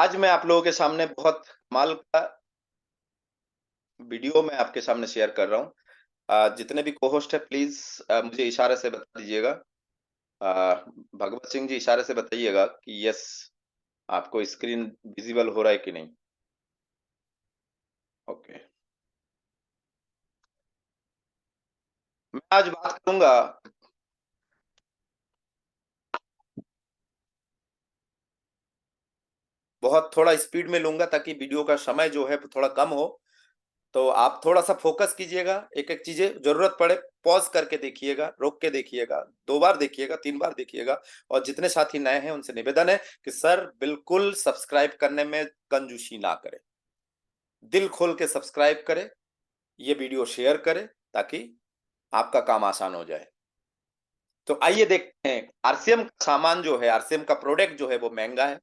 आज मैं आप लोगों के सामने बहुत कमाल का वीडियो मैं आपके सामने शेयर कर रहा हूँ। जितने भी को-होस्ट हैं प्लीज़ मुझे इशारे से बता दीजिएगा। भगवत सिंह जी इशारे से बताइएगा कि यस आपको स्क्रीन विज़िबल हो रहा है कि नहीं? ओके। मैं आज बात करूँगा बहुत थोड़ा स्पीड में लूँगा ताकि वीडियो का समय जो है थोड़ा कम हो। तो आप थोड़ा-सा फ़ोकस कीजिएगा, एक-एक चीज़ें ज़रूरत पड़े पॉज़ करके देखिएगा, रोक के देखिएगा, 2 बार देखिएगा, 3 बार देखिएगा और जितने साथी नए हैं उनसे निवेदन है कि सर बिल्कुल सब्सक्राइब करने में कंजूसी ना करें। दिल खोल के सब्सक्राइब करें, ये वीडियो शेयर करें ताकि आपका काम आसान हो जाए। तो आइए देखते हैं आरसीएम का सामान जो है, आरसीएम का प्रोडक्ट जो है वो महँगा है।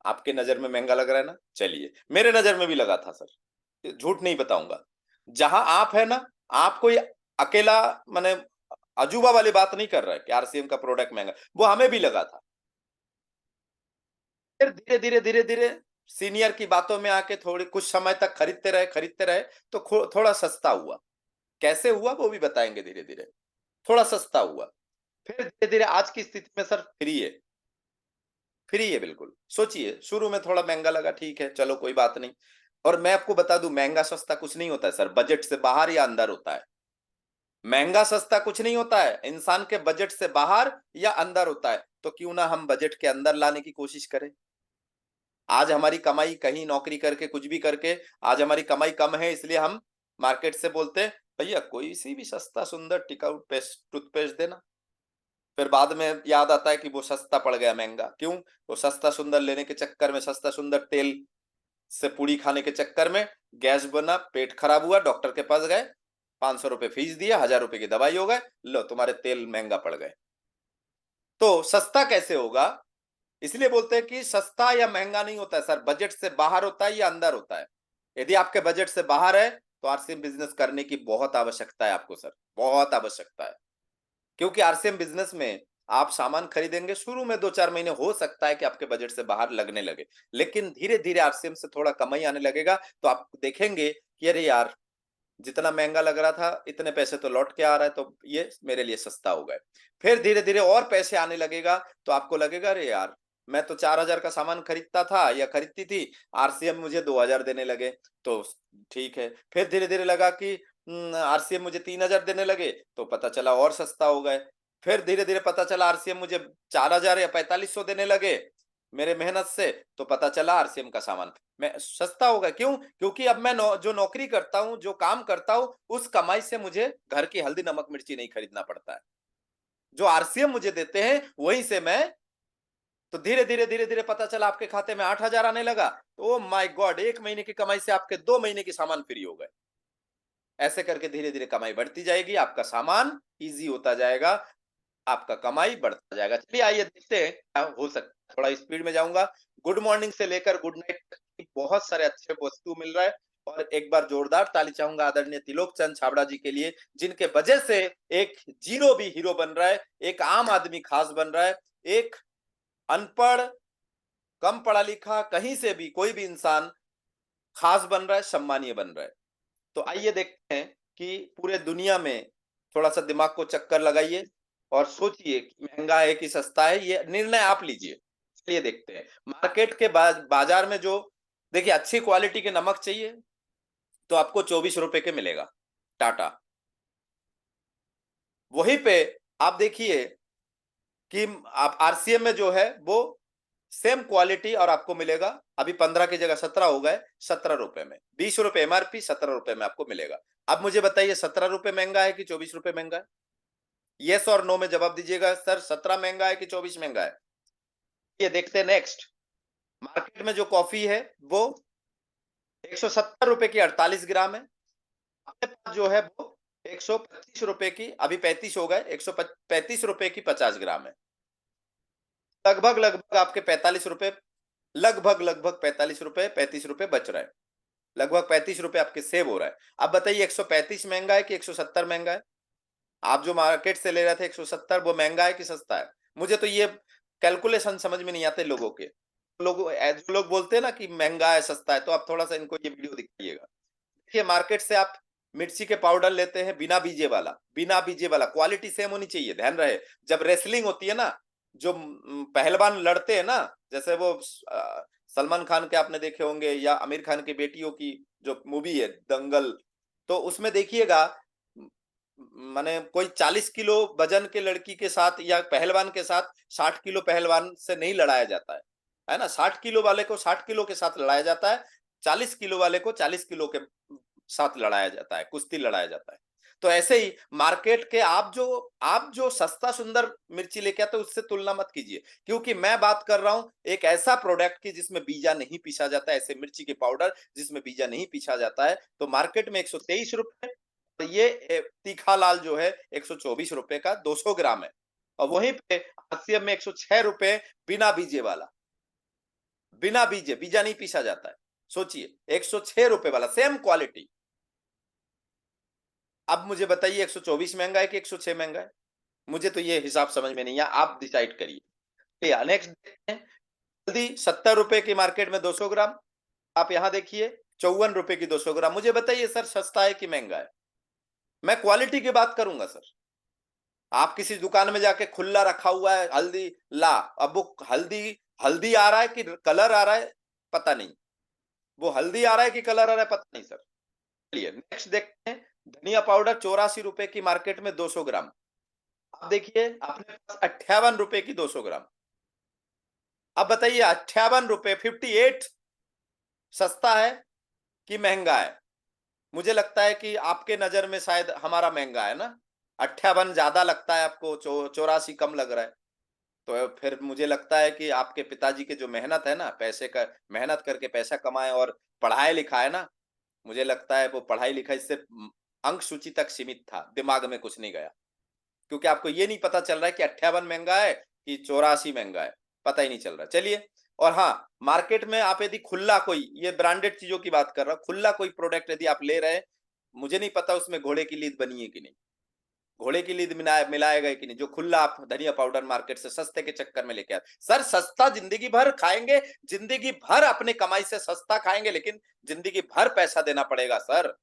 आपके नज़र में महँगा लग रहा है ना? चलिए, मेरे नज़र में भी लगा था सर। झूठ नहीं बताऊँगा। जहाँ आप है ना, आप कोई अकेला माने अजूबा वाली बात नहीं कर रहा है कि आरसीएम का प्रोडक्ट महँगा, वो हमें भी लगा था। फिर धीरे-धीरे, धीरे-धीरे सीनियर की बातों में आके थोड़ी कुछ समय तक खरीदते रहे, तो थोड़ा सस्ता हुआ। कैसे हुआ वो भी बताएँगे धीरे-धीरे। थोड़ा सस्ता हुआ। फिर धीरे-धीरे आज की स्थिति में सर फ्री है बिल्कुल। सोचिए शुरू में थोड़ा महँगा लगा ठीक है, चलो कोई बात नहीं। और मैं आपको बता दूँ महँगा-सस्ता कुछ नहीं होता है सर, बजट से बाहर या अंदर होता है। महँगा-सस्ता कुछ नहीं होता है, इंसान के बजट से बाहर या अंदर होता है। तो क्यों ना हम बजट के अंदर लाने की कोशिश करें। आज हमारी कमाई कहीं नौकरी करके कुछ भी करके आज हमारी कमाई कम है इसलिए हम मार्केट से बोलते हैं, भैया कोई-सी भी सस्ता सुंदर टिकाऊ पेस्ट टूथपेस्ट देना। फिर बाद में याद आता है कि वो सस्ता पड़ गया महँगा। क्यों? वो सस्ता सुंदर लेने के चक्कर में सस्ता सुंदर तेल से पूड़ी खाने के चक्कर में गैस बना, पेट खराब हुआ, डॉक्टर के पास गए, ₹500 फीस दिया, ₹1000 की दवाई हो गए, लो तुम्हारे तेल महँगा पड़ गए। तो सस्ता कैसे होगा? इसलिए बोलते हैं कि सस्ता या महँगा नहीं होता है सर, बजट से बाहर होता है या अंदर होता है। यदि आपके बजट से बाहर है, तो आरसीएम बिज़नेस करने की बहुत आवश्यकता है आपको सर, बहुत आवश्यकता है। क्योंकि आरसीएम बिज़नेस में आप सामान खरीदेंगे, शुरू में 2-4 महीने हो सकता है कि आपके बजट से बाहर लगने लगे। लेकिन धीरे-धीरे आरसीएम से थोड़ा कमाई आने लगेगा, तो आप देखेंगे कि अरे यार! जितना महँगा लग रहा था, इतने पैसे तो लौट के आ रहा है, तो ये मेरे लिए सस्ता हो गए। फिर धीरे-धीरे और पैसे आने लगेगा, तो आपको लगेगा अरे यार! मैं तो 4000 का सामान खरीदता था या खरीदती थी, आरसीएम मुझे 2000 देने लगे, तो ठीक है। फिर धीरे-धीरे लगा कि आरसीएम मुझे 3000 देने लगे, तो पता चला और सस्ता हो गए। फिर धीरे-धीरे पता चला आरसीएम मुझे 4000 या 4500 देने लगे, मेरे मेहनत से, तो पता चला आरसीएम का सामान मैं सस्ता होगा क्यों? क्योंकि अब मैं जो नौकरी करता हूँ, जो काम करता हूँ, उस कमाई से मुझे घर की हल्दी, नमक, मिर्ची नहीं खरीदना पड़ता है। जो आरसीएम मुझे देते हैं, वहीं से मैं तो धीरे-धीरे, धीरे-धीरे पता चला आपके खाते में 8000 आने लगा। Oh my God! 1 महीने की कमाई से आपके 2 महीने की सामान फ्री हो गए। ऐसे करके धीरे-धीरे कमाई बढ़ती जाएगी, आपका सामान ईज़ी होता जाएगा, आपका कमाई बढ़ता जाएगा। चलिए आइए देखते हैं क्या हो सकता है। थोड़ा स्पीड में जाऊँगा। गुड मॉर्निंग से लेकर गुड नाइट तक की बहुत सारे अच्छे वस्तु मिल रहा है और एक बार जोरदार ताली चाहूँगा आदरणीय त्रिलोक चंद छाबड़ा जी के लिए, जिनके वजह से एक ज़ीरो भी हीरो बन रहा है, एक आम आदमी खास बन रहा है, एक अनपढ़, कम पढ़ा-लिखा, कहीं से भी कोई भी इंसान खास बन रहा है, सम्मानीय बन रहा है। तो आइए देखते हैं कि पूरे दुनिया में थोड़ा-सा दिमाग को चक्कर लगाइए और सोचिए कि महँगा है कि सस्ता है, ये निर्णय आप लीजिए। चलिए देखते हैं। मार्केट के बाज़ार में जो देखिए अच्छी क्वालिटी के नमक चाहिए, तो आपको ₹24 के मिलेगा, टाटा। वहीं पे आप देखिए कि आप आरसीएम में जो है वो सेम क्वालिटी और आपको मिलेगा, अभी 15 की जगह 17 हो गए, ₹17 में। ₹20 एमआरपी, ₹17 में आपको मिलेगा। अब मुझे बताइए ₹17 महँगा है कि ₹24 महँगा है? येस और नो में जवाब दीजिएगा सर 17 महँगा है कि 24 महँगा है? ये देखते हैं नेक्स्ट। मार्केट में जो कॉफ़ी है वो ₹170 की 48 ग्राम है। अपने पास जो है वो ₹125 की अभी 35 हो गए, ₹135 की 50 ग्राम है। लगभग आपके ₹45 लगभग ₹45 ₹35 बच रहा है। लगभग ₹35 आपके सेव हो रहा है। अब बताइए 135 महँगा है कि 170 महँगा है? आप जो मार्केट से ले रहे थे 170 वो महँगा है कि सस्ता है? मुझे तो ये कैलकुलेशन समझ में नहीं आते लोगों के। जो लोग बोलते हैं ना कि महंगा है सस्ता है, तो आप थोड़ा सा इनको ये वीडियो दिखाइएगा। देखिए मार्केट से आप मिर्ची के पाउडर लेते हैं बिना बीजे वाला, बिना बीजे वाला, क्वालिटी सेम होनी चाहिए, ध्यान रहे। जब रेसलिंग होती है ना, जो पहलवान लड़ते हैं ना, जैसे वो सलमान खान के आपने देखे होंगे, या आमिर खान की बेटियों की जो मूवी है दंगल, तो उसमें देखिएगा, माने कोई 40 किलो वजन के लड़की के साथ या पहलवान के साथ 60 किलो पहलवान से नहीं लड़ाया जाता है ना? 60 किलो वाले को 60 किलो के साथ लड़ाया जाता है, 40 किलो वाले को 40 किलो के साथ लड़ाया जाता है, कुश्ती लड़ाया जाता है। तो ऐसे ही मार्केट के आप जो सस्ता सुंदर मिर्ची लेके आते हो उससे तुलना मत कीजिए, क्योंकि मैं बात कर रहा हूं एक ऐसा प्रोडक्ट की जिसमें बीजा नहीं पीसा जाता है, ऐसे मिर्ची के पाउडर जिसमें बीजा नहीं पीसा जाता है। तो मार्केट में 123 रुपए, तो ये तीखा लाल जो है 124 रुपए का 200 ग्राम है, और वहीं पे आरसीएम में 106 रुपए बिना बीजे वाला, बिना बीजे, बीजा नहीं पीसा जाता है। सोचिए 106 रुपए वाला सेम क्वालिटी। अब मुझे बताइए 124 महंगा है कि 106 महंगा है? मुझे तो ये हिसाब समझ में नहीं है, आप डिसाइड करिए। नेक्स्ट देखते हैं, हल्दी 70 रुपए की मार्केट में 200 ग्राम, आप यहां देखिए 54 रुपए की 200 ग्राम। मुझे बताइए सर सस्ता है कि महंगा है? मैं क्वालिटी की बात करूंगा सर। आप किसी दुकान में जाके खुला रखा हुआ है हल्दी, ला, अब वो हल्दी हल्दी आ रहा है कि कलर आ रहा है, पता नहीं। वो हल्दी आ रहा है कि कलर आ रहा है, पता नहीं सर। चलिए नेक्स्ट देखते हैं, धनिया पाउडर 84 रुपए की मार्केट में 200 ग्राम। आप देखिए अपने पास 58 रुपए की 200 ग्राम। अब बताइए 58 रुपए 58 सस्ता है कि महंगा है? मुझे लगता है कि आपके नजर में शायद हमारा महंगा है ना, 58 ज्यादा लगता है आपको, 84 कम लग रहा है। तो फिर मुझे लगता है कि आपके पिताजी की जो मेहनत है ना, पैसे का मेहनत करके पैसा कमाए और पढ़ाई लिखा है ना, मुझे लगता है वो पढ़ाई लिखाई से अंक सूची तक सीमित था, दिमाग में कुछ नहीं गया। क्योंकि आपको ये नहीं पता चल रहा है कि 58 महंगा है कि 84 महंगा है, पता ही नहीं चल रहा। चलिए, और हाँ, मार्केट में आप यदि खुला कोई, ये ब्रांडेड चीजों की बात कर रहा हूँ, खुला कोई प्रोडक्ट यदि आप ले रहे हैं, मुझे नहीं पता उसमें घोड़े की लीद बनी है कि नहीं, घोड़े की लीद मिलाया गया कि नहीं, जो खुला आप धनिया पाउडर मार्केट से सस्ते के चक्कर में लेके आए। सर सस्ता जिंदगी भर खाएंगे, जिंदगी भर अपने कमाई से सस्ता खाएंगे, लेकिन जिंदगी भर पैसा देना पड़ेगा सर,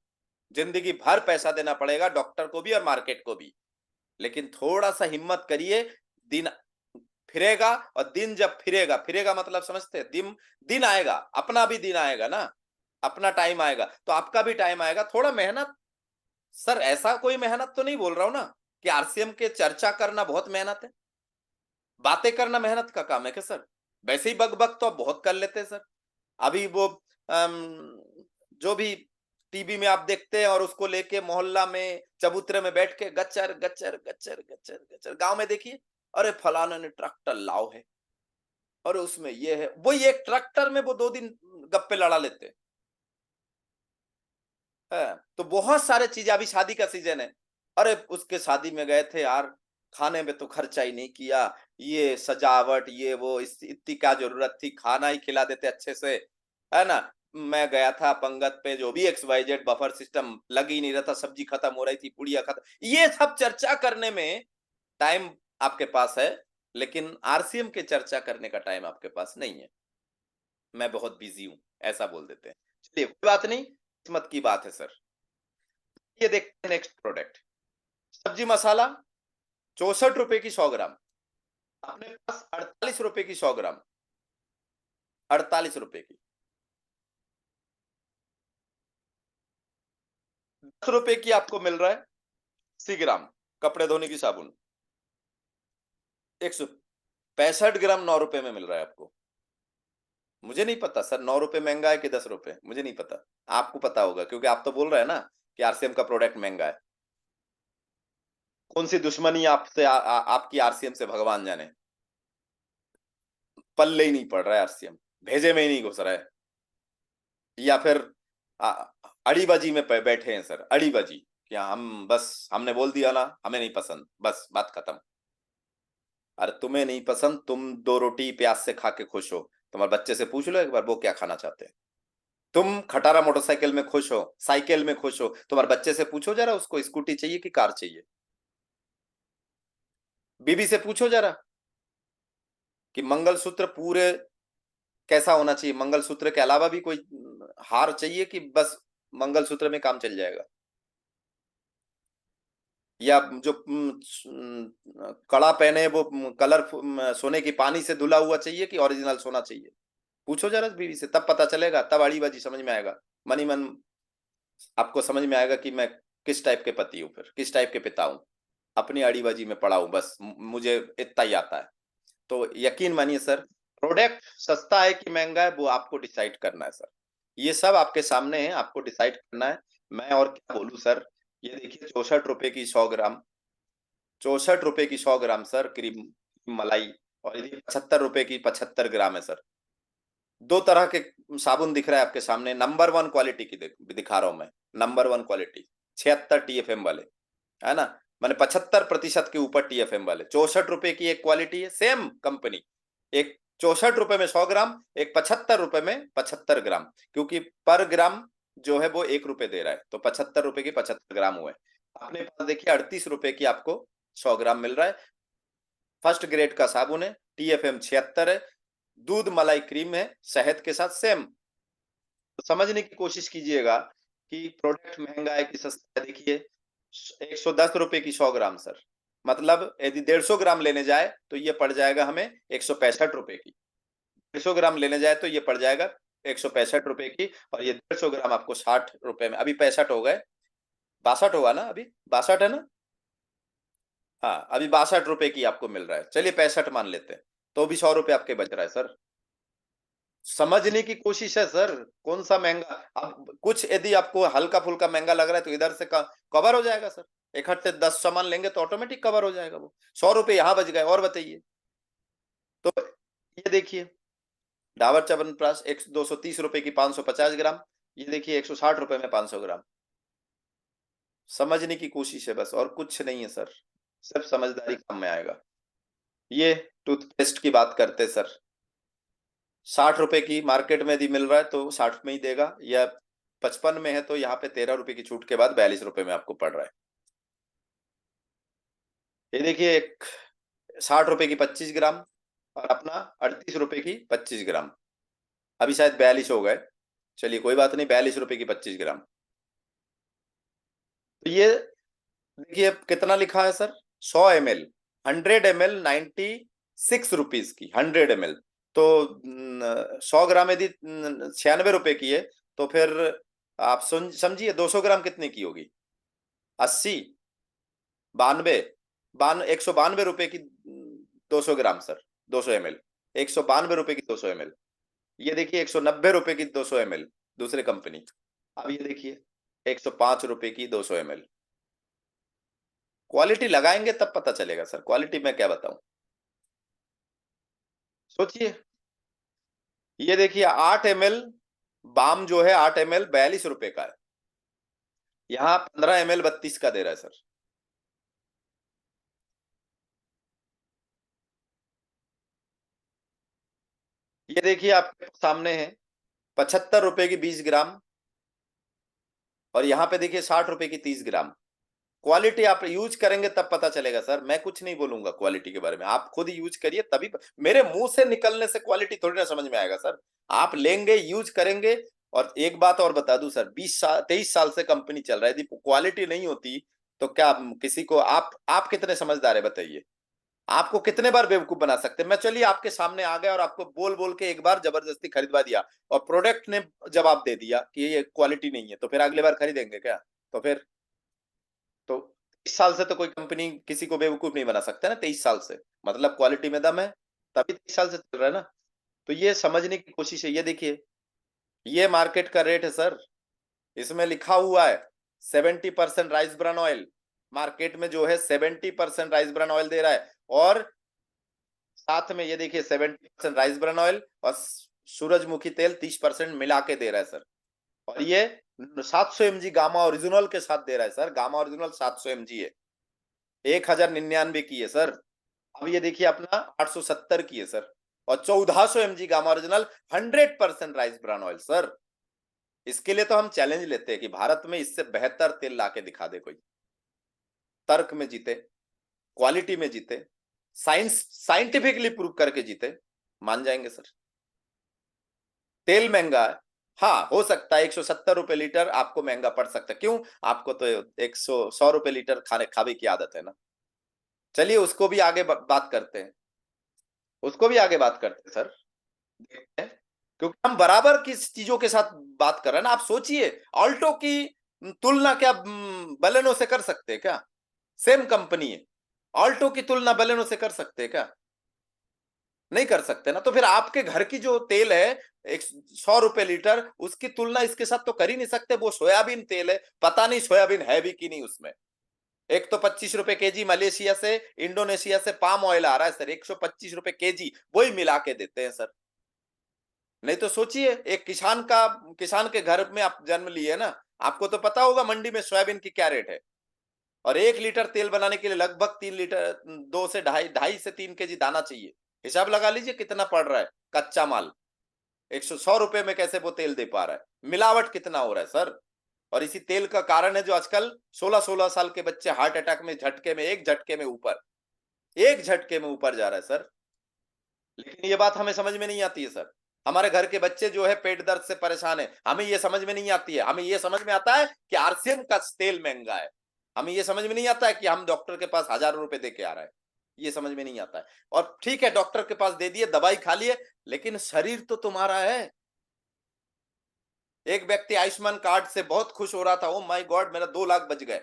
जिंदगी भर पैसा देना पड़ेगा, डॉक्टर को भी और मार्केट को भी। लेकिन थोड़ा सा हिम्मत करिए, दिन फिरेगा, और दिन जब फिरेगा, फिरेगा मतलब समझते हैं, दिन दिन आएगा, अपना भी दिन आएगा ना, अपना टाइम आएगा, तो आपका भी टाइम आएगा। थोड़ा मेहनत, सर ऐसा कोई मेहनत तो नहीं बोल रहा हूं ना कि आरसीएम के चर्चा करना बहुत मेहनत है, बातें करना मेहनत का काम है क्या सर? वैसे ही बक बक तो आप बहुत कर लेते हैं सर। अभी वो जो भी टीवी में आप देखते हैं, और उसको लेके मोहल्ला में चबूतरे में बैठ के गच्चर गच्चर गच्चर गच्चर गच्चर, गांव में देखिए, अरे फलाना ने ट्रैक्टर लाओ है, और उसमें ये है, वो एक ट्रैक्टर में वो 2 दिन गप्पे लड़ा लेते हैं। तो बहुत सारे चीजें, अभी शादी का सीजन है, अरे उसके शादी में गए थे यार, खाने में तो खर्चा ही नहीं किया, ये सजावट ये वो, इतनी क्या जरूरत थी, खाना ही खिला देते अच्छे से, है ना? मैं गया था पंगत पे, जो भी X Y Z, buffer system लग ही नहीं रहा था, सब्जी खत्म हो रही थी, पुड़िया खत्म, ये सब चर्चा करने में टाइम आपके पास है, लेकिन आरसीएम के चर्चा करने का टाइम आपके पास नहीं है। मैं बहुत बिजी हूँ, ऐसा बोल देते हैं। चलिए कोई बात नहीं, किस्मत की बात है सर। ये देखते हैं नेक्स्ट प्रोडक्ट, सब्जी मसाला 64 रुपए की 100 ग्राम, अपने पास 48 रुपए की 100 ग्राम, 48 रुपए की। 10 रुपए की आपको मिल रहा है 80 ग्राम कपड़े धोने की साबुन, 165 ग्राम 9 रुपए में मिल रहा है आपको। मुझे नहीं पता सर 9 रुपए महंगा है कि 10 रुपए, मुझे नहीं पता। आपको पता होगा, क्योंकि आप तो बोल रहे हैं ना कि आरसीएम का प्रोडक्ट महंगा है। कौन सी दुश्मनी आपसे, आपकी आरसीएम से, भगवान जाने। पल्ले ही नहीं पड़ रहा है आरसीएम, भेजे में ही नहीं घुस रहा है, या फिर आ, अड़ीबाजी में बैठे हैं सर, अड़ीबाजी, क्या हम बस हमने बोल दिया ना हमें नहीं पसंद, बस बात खत्म। अरे तुम्हें नहीं पसंद, तुम 2 रोटी प्याज से खा के खुश हो, तुम्हारे बच्चे से पूछ लो एक बार वो क्या खाना चाहते हैं। तुम खटारा मोटरसाइकिल में खुश हो, साइकिल में खुश हो, तुम्हारे बच्चे से पूछो जरा उसको स्कूटी चाहिए कि कार चाहिए, बीबी से पूछो जरा कि मंगलसूत्र पूरे कैसा होना चाहिए? मंगलसूत्र के अलावा भी कोई हार चाहिए कि बस मंगलसूत्र में काम चल जाएगा? या जो कड़ा पहने वो कलर सोने की पानी से धुला हुआ चाहिए कि ओरिजिनल सोना चाहिए? पूछो जरा बीवी से, तब पता चलेगा, तब अड़ीबाजी समझ में आएगा। मन ही मन आपको समझ में आएगा कि मैं किस टाइप के पति हूँ, फिर किस टाइप के पिता हूँ। अपनी अड़ीबाजी में पड़ा हूँ, बस मुझे इतना ही आता है। तो यकीन मानिए सर, प्रोडक्ट सस्ता है कि महंगा है वो आपको डिसाइड करना है सर। ये सब आपके सामने है, आपको डिसाइड करना है। मैं और क्या बोलूं सर। ये देखिए 64 रुपए की 100 ग्राम, 64 रुपए की 100 ग्राम सर क्रीम मलाई। और ये 75 रुपए की 75 ग्राम है सर। दो तरह के साबुन दिख रहा है आपके सामने, नंबर वन क्वालिटी की दिखा रहा हूं मैं। नंबर वन क्वालिटी, 76 TFM वाले, है ना? मैंने 75% के ऊपर TFM वाले। 64 रुपए की एक क्वालिटी है, सेम कंपनी। एक 64 रुपए में 100 ग्राम, एक 75 रुपए में 75 ग्राम। क्योंकि पर ग्राम जो है वो 1 रुपए दे रहा है, तो 75 रुपए की 75 ग्राम हुए। अपने पास देखिए 38 रुपए की आपको 100 ग्राम मिल रहा है। फर्स्ट ग्रेड का साबुन है, TFM 76 है। दूध मलाई क्रीम है शहद के साथ, सेम। तो समझने की कोशिश कीजिएगा कि प्रोडक्ट महंगा है कि सस्ता है। देखिए 110 रुपए की 100 ग्राम सर। मतलब यदि 150 ग्राम लेने जाए तो ये पड़ जाएगा हमें 165 रुपए की। 150 ग्राम लेने जाए तो ये पड़ जाएगा 165 रुपए की। और ये 150 ग्राम आपको 60 रुपए में, अभी 65 हो गए। 62 होगा ना, अभी 62 है ना? हाँ, अभी 62 रुपए की आपको मिल रहा है। चलिए 65 मान लेते हैं, तो भी 100 रुपए आपके बच रहा है सर। समझने की कोशिश है सर, कौन सा महंगा। अब कुछ यदि आपको हल्का फुल्का महंगा लग रहा है तो इधर से कवर हो जाएगा सर। इकट्ठे 10 सामान लेंगे तो ऑटोमेटिक कवर हो जाएगा वो। 100 रुपए यहाँ बच गए, और बताइए। तो ये देखिए डाबर च्यवनप्राश, 230 रुपए की 550 ग्राम। ये देखिए 160 रुपए में 500 ग्राम। समझने की कोशिश है बस, और कुछ नहीं है सर। सब समझदारी काम में आएगा। ये टूथपेस्ट की बात करते सर, 60 रुपए की मार्केट में यदि मिल रहा है तो 60 में ही देगा, या 55 में है तो यहाँ पे 13 रुपए की छूट के बाद 42 रुपए में आपको पड़ रहा है। ये देखिए एक 60 रुपए की 25 ग्राम, और अपना 38 रुपए की 25 ग्राम। अभी शायद 42 हो गए। चलिए कोई बात नहीं, 42 रुपए की 25 ग्राम। तो ये देखिए कितना लिखा है सर, 100 ml, 100 ml 96 रुपीज की, 100 ml। तो 100 ग्राम यदि 96 रुपए की है, तो फिर आप समझिए 200 ग्राम कितने की होगी? 80, 92, 192 रुपए की 200 ग्राम सर। 200 ml, 192 रुपए की 200 ml। ये देखिए 190 रुपए की 200 ml दूसरे कंपनी। अब ये देखिए 105 रुपए की 200 ml। क्वालिटी लगाएंगे तब पता चलेगा सर, क्वालिटी मैं क्या बताऊं। सोचिए, ये देखिए 8 ml बाम जो है, 8 ml 42 रुपए का है। यहाँ 15 ml 32 का दे रहा है सर। ये देखिए आपके सामने है 75 रुपए की 20 ग्राम, और यहाँ पे देखिए 60 रुपए की 30 ग्राम। क्वालिटी आप यूज करेंगे तब पता चलेगा सर, मैं कुछ नहीं बोलूंगा क्वालिटी के बारे में, आप खुद यूज करिए तभी। मेरे मुंह से निकलने से क्वालिटी थोड़ी ना समझ में आएगा सर। आप लेंगे, यूज करेंगे। और एक बात और बता दूं सर, 20 साल 23 साल से कंपनी चल रहा है, यदि क्वालिटी नहीं होती तो क्या किसी को, आप कितने समझदार है बताइए? आपको कितने बार बेवकूफ बना सकते हैं? मैं चलिए आपके सामने आ गया और आपको बोल बोल के एक बार जबरदस्ती खरीदवा दिया, और प्रोडक्ट ने जवाब दे दिया कि ये क्वालिटी नहीं है, तो फिर अगले बार खरीदेंगे क्या? तो फिर तो 23 साल से तो कोई कंपनी किसी को बेवकूफ नहीं बना सकता ना, 23 साल से। मतलब क्वालिटी में दम है, तभी 23 साल से चल रहा है ना। तो ये समझने की कोशिश है। ये देखिए, ये मार्केट का रेट है सर। इसमें लिखा हुआ है 70% राइस ब्रान ऑयल। मार्केट में जो है 70% राइस ब्रान ऑयल दे रहा है, और साथ में ये देखिए 70% राइस ब्रान ऑयल और सूरजमुखी तेल 30% मिला के दे रहा है सर। और ये 700 mg गामा ओरिजिनल के साथ दे रहा है सर। गामा ओरिजिनल 700 mg है, 1099 की है सर। अब ये देखिए अपना 870 की है सर, और 1400 mg gamma original 100% rice bran oil sir. इसके लिए तो हम चैलेंज लेते हैं कि भारत में इससे बेहतर तेल लाके दिखा दे कोई। तर्क में जीते, क्वालिटी में जीते, साइंटिफिकली प्रूव करके जीते, मान जाएंगे सर। तेल महंगा है। हाँ, हो सकता है 170 रुपए लीटर आपको महंगा पड़ सकता है। क्यों? आपको तो 100 रुपए लीटर खाने खावे की आदत है ना। चलिए उसको भी आगे बात करते हैं, उसको भी आगे बात करते हैं सर, देखते हैं। क्योंकि हम बराबर किस चीजों के साथ बात कर रहे हैं ना। आप सोचिए, ऑल्टो की तुलना क्या बलेनो से कर सकते हैं क्या? सेम कंपनी है, ऑल्टो की तुलना बलेनो से कर सकते हैं क्या? नहीं कर सकते ना। तो फिर आपके घर की जो तेल है 100 रुपए लीटर, उसकी तुलना इसके साथ तो कर ही नहीं सकते। वो सोयाबीन तेल है, पता नहीं सोयाबीन है भी कि नहीं उसमें। एक तो 25 रुपए केजी मलेशिया से, इंडोनेशिया से पाम ऑयल आ रहा है सर, 125 रुपए केजी, वही मिला के देते हैं सर। नहीं तो सोचिए, एक किसान के घर में आप जन्म लिए ना, आपको तो पता होगा मंडी में सोयाबीन की क्या रेट है। और 1 लीटर तेल बनाने के लिए लगभग 3 लीटर, 2 से ढाई से 3 केजी दाना चाहिए। हिसाब लगा लीजिए कितना पड़ रहा है कच्चा माल। 100 रुपए में कैसे वो तेल दे पा रहा है? मिलावट कितना हो रहा है सर। और इसी तेल का कारण है जो आजकल 16-16 साल के बच्चे हार्ट अटैक में, झटके में, एक झटके में ऊपर जा रहा है सर। लेकिन ये बात हमें समझ में नहीं आती है सर। हमारे घर के बच्चे जो है पेट दर्द से परेशान है, हमें ये समझ में नहीं आती है। हमें ये समझ में आता है कि आरसीएम का तेल महंगा है। हमें ये समझ में नहीं आता है कि हम डॉक्टर के पास हजारों रुपए दे के आ रहे हैं। ये समझ में नहीं आता है। और ठीक है, डॉक्टर के पास दे दिए, दवाई खा लिए, लेकिन शरीर तो तुम्हारा है। एक व्यक्ति आयुष्मान कार्ड से बहुत खुश हो रहा था, ओ माय गॉड मेरा 2 लाख बच गए।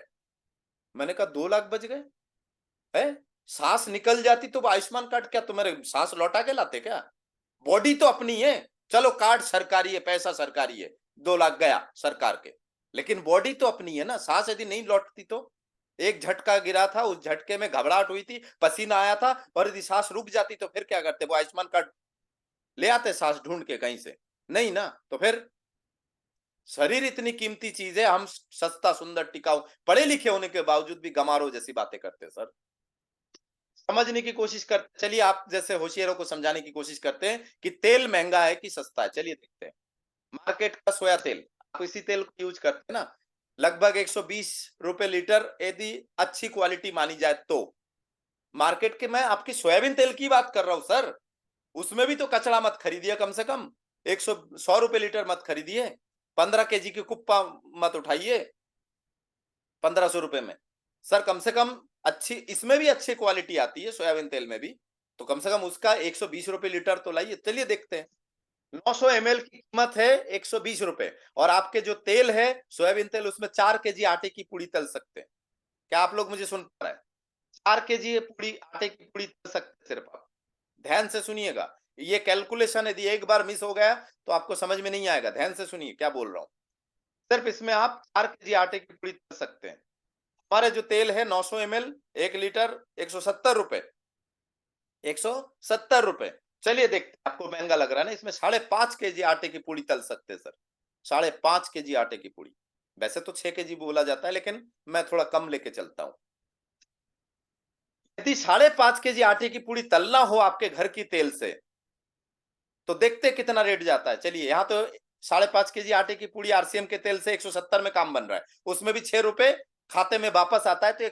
मैंने कहा 2 लाख बच गए है? सांस निकल जाती तो वो आयुष्मान कार्ड क्या तुम्हारे सांस लौटा के लाते क्या? बॉडी तो अपनी है। चलो कार्ड सरकारी है, पैसा सरकारी है, 2 लाख गया सरकार के, लेकिन बॉडी तो अपनी है ना। सांस यदि नहीं लौटती तो, एक झटका गिरा था, उस झटके में घबराहट हुई थी, पसीना आया था, और यदि सांस रुक जाती तो फिर क्या करते? वो आयुष्मान कार्ड ले आते सांस ढूंढ के कहीं से? नहीं ना। तो फिर शरीर इतनी कीमती चीज है, हम सस्ता सुंदर टिकाऊ पढ़े लिखे होने के बावजूद भी गमारो जैसी बातें करते हैं सर। समझने की कोशिश करते, चलिए आप जैसे होशियारों को समझाने की कोशिश करते हैं कि तेल महंगा है कि सस्ता है। चलिए देखते हैं। मार्केट का सोया तेल, आप इसी तेल को यूज करते हैं ना, लगभग 120 रुपए लीटर, यदि अच्छी क्वालिटी मानी जाए तो। मार्केट के, मैं आपकी सोयाबीन तेल की बात कर रहा हूं सर। उसमें भी तो कचड़ा मत खरीदिए, कम से कम 100 रुपए लीटर मत खरीदिए। 15 केजी की कुप्पा मत उठाइए 1500 रुपए में। सर कम से कम अच्छी, इसमें भी अच्छी क्वालिटी आती है सोयाबीन तेल में भी, तो कम से कम उसका 120 रुपए लीटर तो लाइए। चलिए देखते हैं। 900 ml की कीमत है 120 रुपए, और आपके जो तेल है सोयाबीन तेल, उसमें 4 केजी आटे की पूड़ी तल सकते हैं। क्या आप लोग मुझे सुन पा रहे हैं? 4 केजी पूड़ी, आटे की पूड़ी तल सकते हैं सिर्फ आप। ध्यान से सुनिएगा, ये कैलकुलेशन यदि एक बार मिस हो गया तो आपको समझ में नहीं आएगा। ध्यान से सुनिए क्या बोल रहा हूं। सिर्फ इसमें आप 4 केजी आटे की पूड़ी तल सकते हैं। हमारे जो तेल है 900 ml, 1 लीटर, 170 रुपए, 170 रुपए। चलिए देखते हैं, आपको महंगा लग रहा है ना, इसमें 5.5 केजी आटे की पूड़ी तल सकते हैं सर। 5.5 केजी आटे की पूड़ी। वैसे तो 6 केजी बोला जाता है, लेकिन मैं थोड़ा कम लेके चलता हूं। यदि 5.5 केजी आटे की पूड़ी तलना हो आपके घर की तेल से, तो देखते कितना रेट जाता है। चलिए, यहाँ तो 5.5 केजी आटे की पूड़ी आरसीएम के तेल से 170 में काम बन रहा है, उसमें भी 6 रुपए खाते में वापस आता है, तो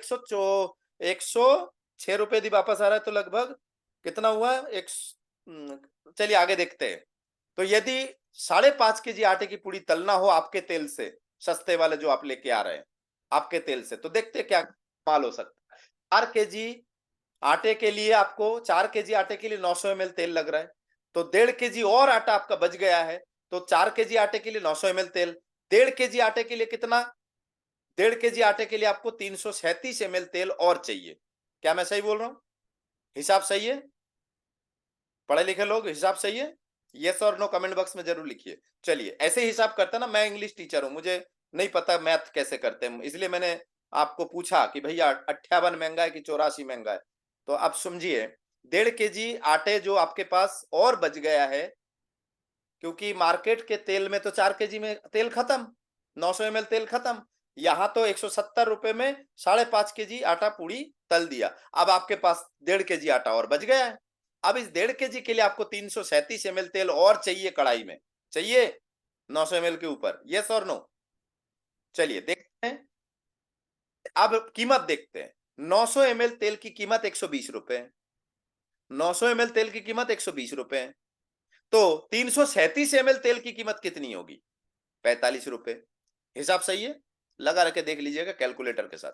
106 रुपए यदि वापस आ रहा है तो लगभग कितना हुआ? चलिए आगे देखते हैं। तो यदि 5.5 केजी आटे की पूड़ी तलना हो आपके तेल से, सस्ते वाले जो आप लेके आ रहे हैं आपके तेल से, तो देखते हैं क्या माल हो सकता है। 4 केजी आटे के लिए आपको, 4 केजी आटे के लिए 900 ml तेल लग रहा है, तो 1.5 केजी और आटा आपका बच गया है। तो 4 केजी आटे के लिए 900 ml तेल, 1.5 केजी आटे के लिए कितना? 1.5 केजी आटे के लिए आपको 337 ml तेल और चाहिए। क्या मैं सही बोल रहा हूं? हिसाब सही है? पढ़े लिखे लोग, हिसाब सही है? यस और नो कमेंट बॉक्स में जरूर लिखिए। चलिए, ऐसे हिसाब करता ना, मैं इंग्लिश टीचर हूं, मुझे नहीं पता मैथ कैसे करते हैं, इसलिए मैंने आपको पूछा कि भैया 58 महंगा है कि 84 महंगा है। तो आप समझिए, 1.5 केजी आटे जो आपके पास और बच गया है, क्योंकि मार्केट के तेल में तो 4 केजी में तेल खत्म, 900 ml तेल खत्म। यहाँ तो 170 रुपए में 5.5 केजी आटा पूड़ी तल दिया। अब आपके पास 1.5 केजी आटा और बच गया है। अब इस 1.5 केजी के लिए आपको 337 ml तेल और चाहिए कढ़ाई में, चाहिए 900 ml के ऊपर। यस और नो? चलिए देखते हैं। अब कीमत देखते हैं। 900 ml तेल की कीमत 120 रुपए, 900 ml तेल की कीमत 120 रुपए है। तो 337 ml तेल की कीमत कितनी होगी? 45 रुपए। हिसाब सही है? लगा रखे देख लीजिएगा कैलकुलेटर के साथ।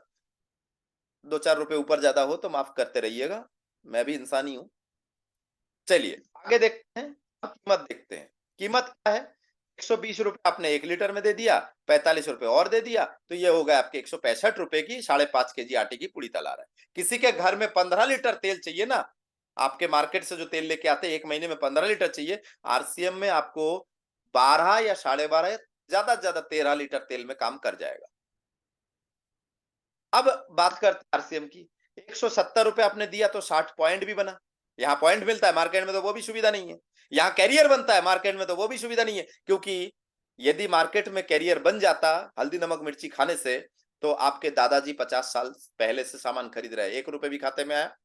2-4 रुपए ऊपर ज्यादा हो तो माफ करते रहिएगा, मैं भी इंसान ही हूं। चलिए आगे देखते हैं। अब कीमत देखते हैं। कीमत क्या है? 120 रुपए आपने 1 लीटर में दे दिया, 45 रुपए और दे दिया, तो ये हो गया आपके 165 रुपए की 5.5 केजी आटे की पूड़ी तला रहा है। किसी के घर में 15 लीटर तेल चाहिए ना, आपके मार्केट से जो तेल लेके आते हैं 1 महीने में 15 लीटर चाहिए, आरसीएम में आपको 12 या 12.5, ज्यादा से ज्यादा 13 लीटर तेल में काम कर जाएगा। अब बात करते हैं आरसीएम की। 170 रुपए आपने दिया तो 60 पॉइंट भी बना। यहाँ पॉइंट मिलता है, मार्केट में तो वो भी सुविधा नहीं है। यहाँ कैरियर बनता है, मार्केट में तो वो भी सुविधा नहीं है। क्योंकि यदि मार्केट में कैरियर बन जाता हल्दी नमक मिर्ची खाने से, तो आपके दादाजी 50 साल पहले से सामान खरीद रहे हैं, 1 रुपए भी खाते में आया।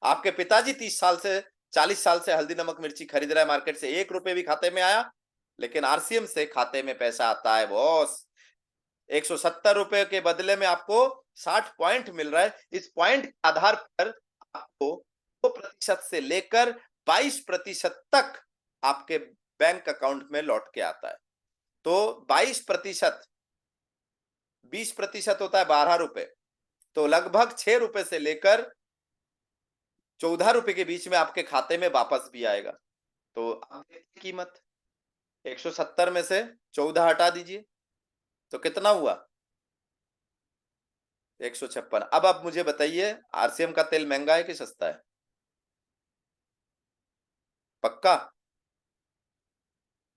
आपके पिताजी 30 साल से 40 साल से हल्दी नमक मिर्ची खरीद रहा है, मार्केट से 1 रुपए भी खाते में आया। लेकिन आरसीएम से खाते में पैसा आता है बॉस। 170 रुपए के बदले में आपको 60 पॉइंट मिल रहा है। इस पॉइंट के आधार पर आपको 2% से लेकर 22% तक आपके बैंक अकाउंट में लौट के आता है। तो 22%, 20% होता है 12 रुपए, तो लगभग 6 रुपए से लेकर 14 रुपए के बीच में आपके खाते में वापस भी आएगा। तो आप देखिए कीमत 170 में से 14 हटा दीजिए तो कितना हुआ? 156। अब आप मुझे बताइए, आरसीएम का तेल महंगा है कि सस्ता है? पक्का?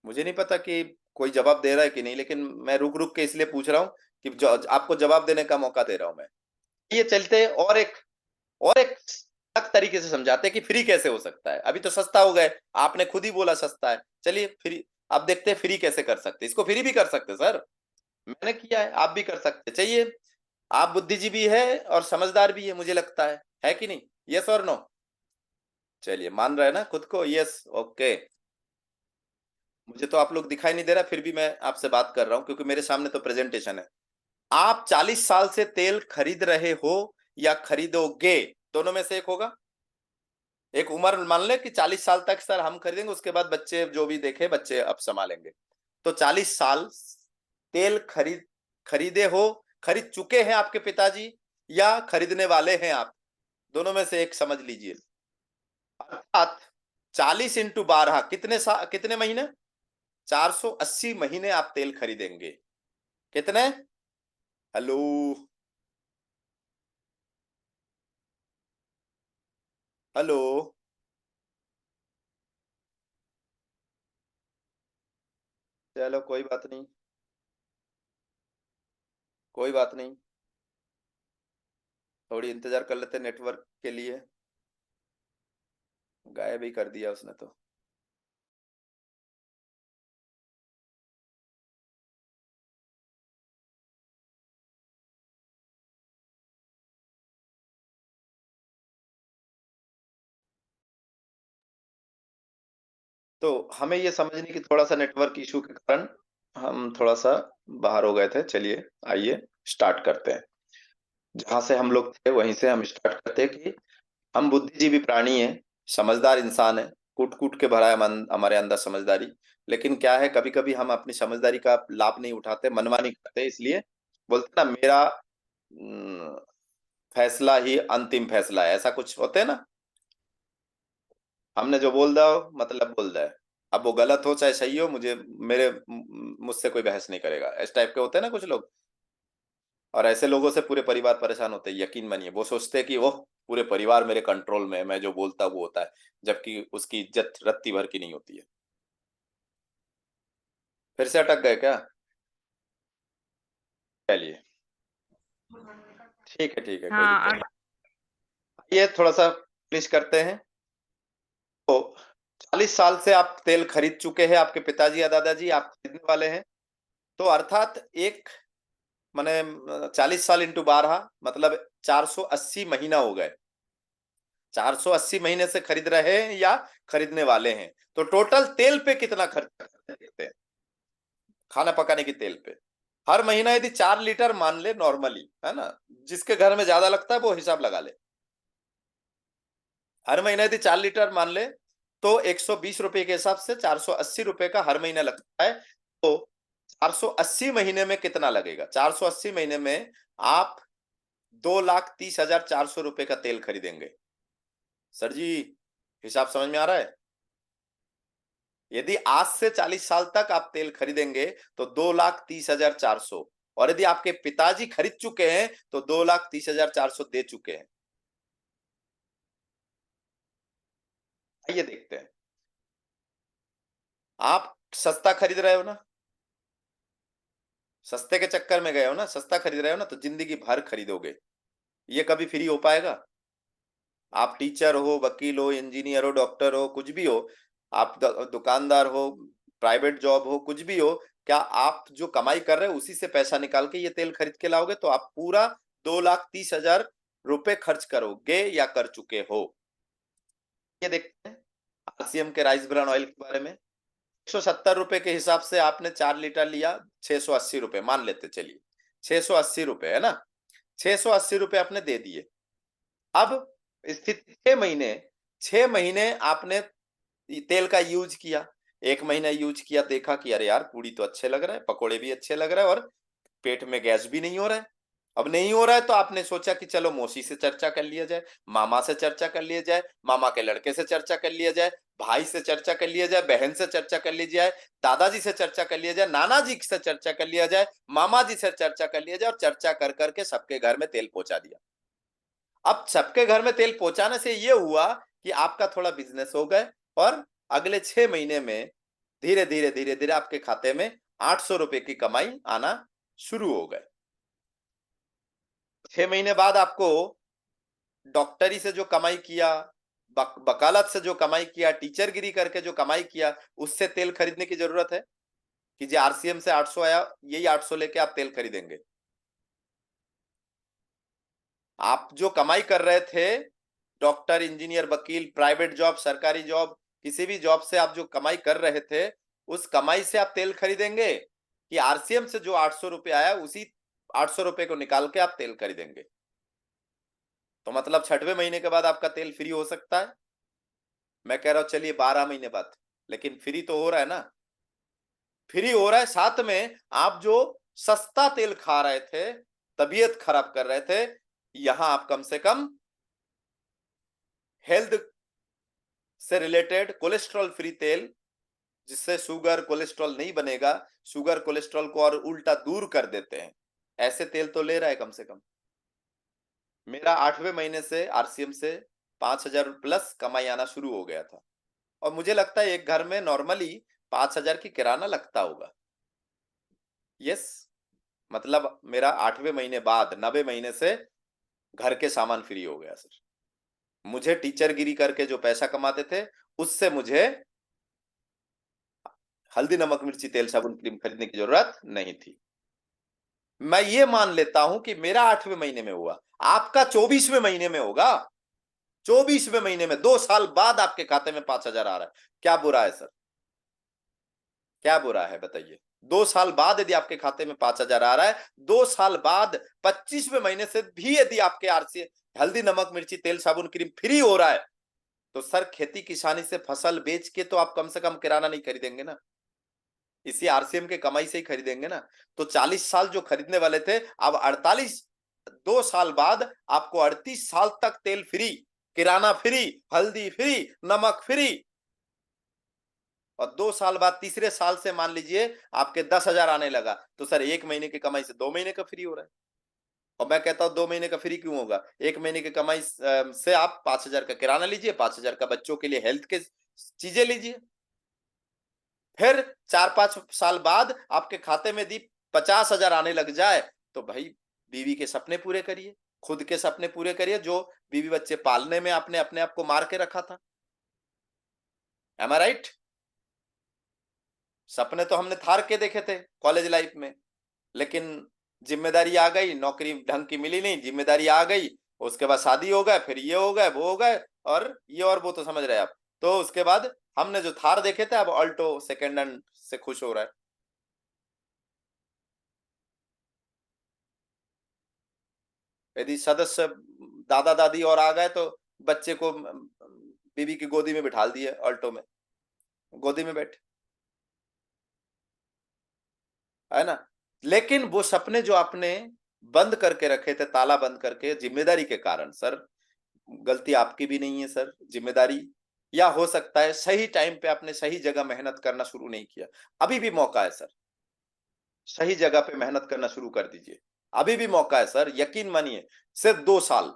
मुझे नहीं पता कि कोई जवाब दे रहा है कि नहीं, लेकिन मैं रुक रुक के इसलिए पूछ रहा हूं कि आपको जवाब देने का मौका दे रहा हूं मैं। ये चलते और एक अलग तरीके से समझाते हैं कि फ्री कैसे हो सकता है। अभी तो सस्ता हो गए, आपने खुद ही बोला सस्ता है, चलिए फ्री। अब देखते हैं फ्री कैसे कर सकते हैं। इसको फ्री भी कर सकते हैं सर, मैंने किया है, आप भी कर सकते हैं। चाहिए? आप बुद्धिजीवी है और समझदार भी है मुझे लगता है कि नहीं? यस और नो? चलिए मान रहे हैं ना खुद को? Yes, okay. मुझे तो आप लोग दिखाई नहीं दे रहा, फिर भी मैं आपसे बात कर रहा हूं क्योंकि मेरे सामने तो प्रेजेंटेशन है। आप 40 साल से तेल खरीद रहे हो या खरीदोगे, दोनों में से एक होगा। एक उम्र मान ले कि 40 साल तक सर हम खरीदेंगे, उसके बाद बच्चे जो भी देखे बच्चे अब संभालेंगे। तो 40 साल तेल खरीदे हो, खरीद चुके हैं आपके पिताजी, या खरीदने वाले हैं आप, दोनों में से एक समझ लीजिए। अर्थात 40 × 12 कितने महीने? 480 महीने आप तेल खरीदेंगे। कितने? हेलो? हेलो? चलो कोई बात नहीं, कोई बात नहीं, थोड़ी इंतजार कर लेते नेटवर्क के लिए। गायब ही कर दिया उसने तो। तो हमें ये समझने की थोड़ा सा नेटवर्क इशू के कारण हम थोड़ा सा बाहर हो गए थे। चलिए आइए स्टार्ट करते हैं। जहां से हम लोग थे वहीं से हम स्टार्ट करते हैं कि हम बुद्धिजीवी प्राणी हैं, समझदार इंसान है, कूट कूट के भरा है हमारे अंदर समझदारी। लेकिन क्या है, कभी कभी हम अपनी समझदारी का लाभ नहीं उठाते, मनमानी करते, इसलिए बोलते ना मेरा फैसला ही अंतिम फैसला है, ऐसा कुछ होते हैं ना। हमने जो बोल दिया हो मतलब बोल दिया है। अब वो गलत हो चाहे सही हो, मुझसे कोई बहस नहीं करेगा, इस टाइप के होते हैं ना कुछ लोग। और ऐसे लोगों से पूरे परिवार परेशान होते हैं, यकीन मानिए। वो सोचते हैं कि ओह पूरे परिवार मेरे कंट्रोल में है, मैं जो बोलता वो होता है, जबकि उसकी इज्जत रत्ती भर की नहीं होती है। फिर से अटक गए क्या? चलिए ठीक है, ठीक है, कोई दिक्कत हाँ। नहीं। ये थोड़ा सा फिनिश करते हैं। तो 40 साल से आप तेल खरीद चुके हैं, आपके पिताजी या दादाजी, आप खरीदने वाले हैं। तो अर्थात एक माने 40 साल इंटू 12 मतलब 480 महीना हो गए। 480 महीने से खरीद रहे हैं या खरीदने वाले हैं, तो टोटल तेल पे कितना खर्च करते हैं? खाना पकाने की तेल पे हर महीना यदि 4 लीटर मान ले नॉर्मली, है ना, जिसके घर में ज्यादा लगता है वो हिसाब लगा ले। हर महीना यदि 4 लीटर मान ले तो 120 रुपए के हिसाब से 480 रुपए का हर महीना लगता है। तो 480 महीने में कितना लगेगा? 480 महीने में आप 2,30,400 रुपए का तेल खरीदेंगे। सर जी, हिसाब समझ में आ रहा है? यदि आज से 40 साल तक आप तेल खरीदेंगे तो 2,30,400, और यदि आपके पिताजी खरीद चुके हैं तो 2,30,400 दे चुके हैं। आइए देखते हैं। आप सस्ता खरीद रहे हो ना, सस्ते के चक्कर में गए हो ना, सस्ता खरीद रहे हो ना, तो जिंदगी भर खरीदोगे। ये कभी फ्री हो पाएगा? आप टीचर हो, वकील हो, इंजीनियर हो, डॉक्टर हो, कुछ भी हो, आप दुकानदार हो, प्राइवेट जॉब हो, कुछ भी हो, क्या आप जो कमाई कर रहे हो उसी से पैसा निकाल के ये तेल खरीद के लाओगे? तो आप पूरा 2,30,000 रुपए खर्च करोगे या कर चुके हो। ये देखते हैं आरसीएम के राइस ब्रान ऑयल के बारे में। 170 रुपए के हिसाब से आपने 4 लीटर लिया, 680 रुपए मान लेते, चलिए 680 रुपए है ना, 680 रुपए आपने दे दिए। अब स्थिति 6 महीने, 6 महीने आपने तेल का यूज किया, 1 महीना यूज किया, देखा कि अरे यार पूड़ी तो अच्छे लग रहा है, पकोड़े भी अच्छे लग रहे हैं, और पेट में गैस भी नहीं हो रहा है। अब नहीं हो रहा है तो आपने सोचा कि चलो मौसी से चर्चा कर लिया जाए, मामा से चर्चा कर लिया जाए, मामा के लड़के से चर्चा कर लिया जाए, भाई से चर्चा कर लिया जाए, बहन से चर्चा कर ली जाए, दादाजी से चर्चा कर लिया जाए, नाना जी से चर्चा कर लिया जाए, मामा जी से चर्चा कर लिया जाए, और चर्चा कर करके सबके घर में तेल पहुंचा दिया। अब सबके घर में तेल पहुंचाने से ये हुआ कि आपका थोड़ा बिजनेस हो गए, और अगले 6 महीने में धीरे धीरे धीरे धीरे आपके खाते में 800 रुपए की कमाई आना शुरू हो गए। 6 महीने बाद आपको डॉक्टरी से जो कमाई किया, वकालत से जो कमाई किया, टीचरगिरी करके जो कमाई किया, उससे तेल खरीदने की जरूरत है कि जो आरसीएम से 800 आया, यही 800 लेके आप तेल खरीदेंगे? आप जो कमाई कर रहे थे, डॉक्टर, इंजीनियर, वकील, प्राइवेट जॉब, सरकारी जॉब, किसी भी जॉब से आप जो कमाई कर रहे थे, उस कमाई से आप तेल खरीदेंगे कि आरसीएम से जो 800 रुपए आया, उसी 800 रुपए को निकाल के आप तेल खरीदेंगे? तो मतलब 6वें महीने के बाद आपका तेल फ्री हो सकता है। मैं कह रहा हूं चलिए 12 महीने बाद, लेकिन फ्री तो हो रहा है ना, फ्री हो रहा है। साथ में आप जो सस्ता तेल खा रहे थे, तबीयत खराब कर रहे थे, यहां आप कम से कम हेल्थ से रिलेटेड कोलेस्ट्रॉल फ्री तेल, जिससे शुगर कोलेस्ट्रॉल नहीं बनेगा, शुगर कोलेस्ट्रॉल को और उल्टा दूर कर देते हैं, ऐसे तेल तो ले रहा है कम से कम। मेरा 8वें महीने से आरसीएम से 5,000 प्लस कमाई आना शुरू हो गया था, और मुझे लगता है एक घर में नॉर्मली 5,000 की किराना लगता होगा। यस, मतलब मेरा 8वें महीने बाद 90 महीने से घर के सामान फ्री हो गया सर। मुझे टीचरगिरी करके जो पैसा कमाते थे, उससे मुझे हल्दी नमक मिर्ची तेल साबुन क्रीम खरीदने की जरूरत नहीं थी। मैं ये मान लेता हूं कि मेरा 8वें महीने में हुआ, आपका 24वें महीने में होगा। 24वें महीने में 2 साल बाद आपके खाते में 5,000 आ रहा है। क्या बुरा है सर? क्या बुरा है बताइए? 2 साल बाद यदि आपके खाते में 5,000 आ रहा है, 2 साल बाद 25वें महीने से भी यदि आपके आरसी हल्दी नमक मिर्ची तेल साबुन क्रीम फ्री हो रहा है, तो सर खेती किसानी से फसल बेच के तो आप कम से कम किराना नहीं खरीदेंगे ना, इसी आरसीएम के कमाई से ही खरीदेंगे ना। तो 40 साल जो खरीदने वाले थे, अब 48, 2 साल बाद आपको 38 साल तक तेल फ्री, किराना फ्री, हल्दी फ्री, नमक फ्री, और 2 साल बाद तीसरे साल से मान लीजिए आपके 10,000 आने लगा, तो सर 1 महीने की कमाई से 2 महीने का फ्री हो रहा है। और मैं कहता हूं 2 महीने का फ्री क्यों होगा? 1 महीने की कमाई से आप 5,000 का किराना लीजिए, 5,000 का बच्चों के लिए हेल्थ के चीजें लीजिए, फिर 4-5 साल बाद आपके खाते में दी 50,000 आने लग जाए, तो भाई बीवी के सपने पूरे करिए, खुद के सपने पूरे करिए, जो बीवी बच्चे पालने में आपने अपने आप को मार के रखा था। एम आई राइट? सपने तो हमने थार के देखे थे कॉलेज लाइफ में, लेकिन जिम्मेदारी आ गई, नौकरी ढंग की मिली नहीं, जिम्मेदारी आ गई, उसके बाद शादी हो गए, फिर ये हो गए, वो हो गए, और ये और वो, तो समझ रहे हैं आप। तो उसके बाद हमने जो थार देखे थे, अब ऑल्टो सेकेंड हैंड से खुश हो रहा है। यदि सदस्य दादा दादी और आ गए, तो बच्चे को बीवी की गोदी में बिठा दिए, ऑल्टो में, गोदी में बैठे, है ना? लेकिन वो सपने जो आपने बंद करके रखे थे, ताला बंद करके जिम्मेदारी के कारण, सर गलती आपकी भी नहीं है सर, जिम्मेदारी, या हो सकता है सही टाइम पे आपने सही जगह मेहनत करना शुरू नहीं किया। अभी भी मौका है सर, सही जगह पे मेहनत करना शुरू कर दीजिए। अभी भी मौका है सर, यकीन मानिए। सिर्फ 2 साल,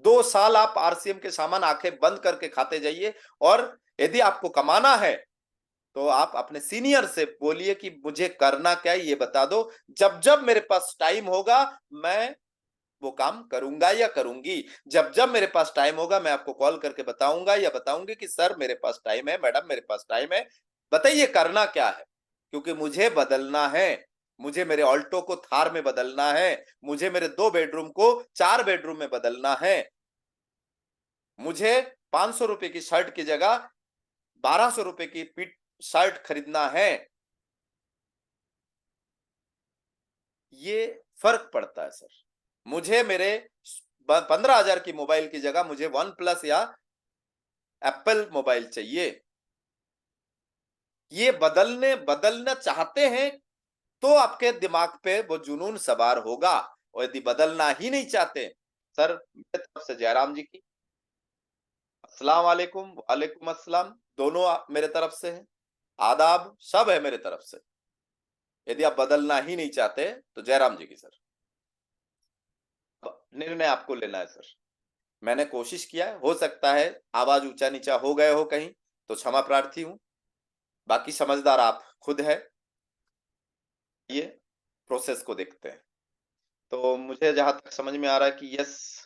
2 साल आप आरसीएम के सामान आंखें बंद करके खाते जाइए। और यदि आपको कमाना है तो आप अपने सीनियर से बोलिए कि मुझे करना क्या है ये बता दो, जब जब मेरे पास टाइम होगा मैं वो काम करूंगा या करूंगी। जब जब मेरे पास टाइम होगा मैं आपको कॉल करके बताऊंगा या बताऊंगी कि सर मेरे पास टाइम है, मैडम मेरे पास टाइम है, बताइए करना क्या है। क्योंकि मुझे बदलना है, मुझे मेरे ऑल्टो को थार में बदलना है, मुझे मेरे 2 बेडरूम को 4 बेडरूम में बदलना है, मुझे 500 रुपए की शर्ट की जगह 1200 रुपए की पीट शर्ट खरीदना है। ये फर्क पड़ता है सर। मुझे मेरे 15,000 की मोबाइल की जगह मुझे वन प्लस या एप्पल मोबाइल चाहिए। ये बदलना चाहते हैं तो आपके दिमाग पे वो जुनून सवार होगा। और यदि बदलना ही नहीं चाहते, सर मेरे तरफ से जयराम जी की अस्सलाम वालेकुम, वालेकुम अस्सलाम, दोनों मेरे तरफ से है, आदाब सब है मेरे तरफ से। यदि आप बदलना ही नहीं चाहते तो जयराम जी की सर। अब निर्णय आपको लेना है सर। मैंने कोशिश किया है, हो सकता है आवाज ऊंचा नीचा हो गए हो कहीं, तो क्षमा प्रार्थी हूं। बाकी समझदार आप खुद है। ये प्रोसेस को देखते हैं। तो मुझे जहां तक समझ में आ रहा है कि यस,